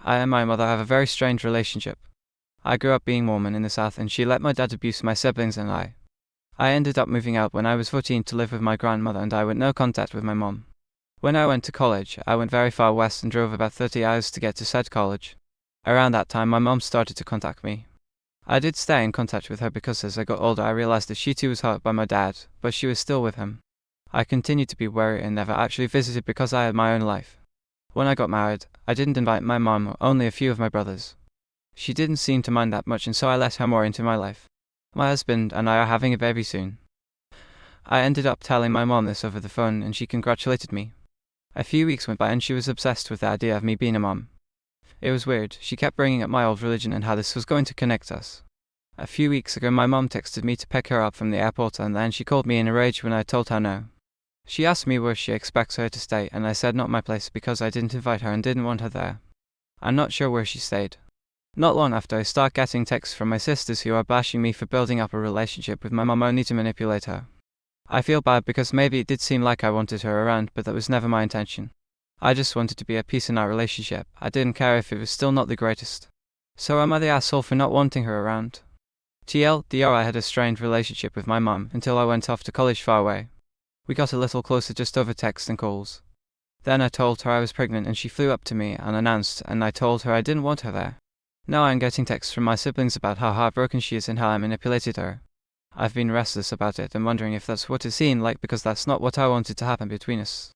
I and my mother have a very strange relationship. I grew up being Mormon in the South and she let my dad abuse my siblings and I. I ended up moving out when I was 14 to live with my grandmother and I went no contact with my mom. When I went to college, I went very far west and drove about 30 hours to get to said college. Around that time my mom started to contact me. I did stay in contact with her because as I got older I realized that she too was hurt by my dad, but she was still with him. I continued to be wary and never actually visited because I had my own life. When I got married, I didn't invite my mom or only a few of my brothers. She didn't seem to mind that much and so I let her more into my life. My husband and I are having a baby soon. I ended up telling my mom this over the phone and she congratulated me. A few weeks went by and she was obsessed with the idea of me being a mom. It was weird, she kept bringing up my old religion and how this was going to connect us. A few weeks ago my mom texted me to pick her up from the airport and then she called me in a rage when I told her no. She asked me where she expects her to stay and I said not my place because I didn't invite her and didn't want her there. I'm not sure where she stayed. Not long after I start getting texts from my sisters who are bashing me for building up a relationship with my mom only to manipulate her. I feel bad because maybe it did seem like I wanted her around but that was never my intention. I just wanted to be at peace in our relationship. I didn't care if it was still not the greatest. So am I the asshole for not wanting her around? TLDR, I had a strained relationship with my mom until I went off to college far away. We got a little closer just over text and calls. Then I told her I was pregnant and she flew up to me unannounced and I told her I didn't want her there. Now I'm getting texts from my siblings about how heartbroken she is and how I manipulated her. I've been restless about it and wondering if that's what it seemed like because that's not what I wanted to happen between us.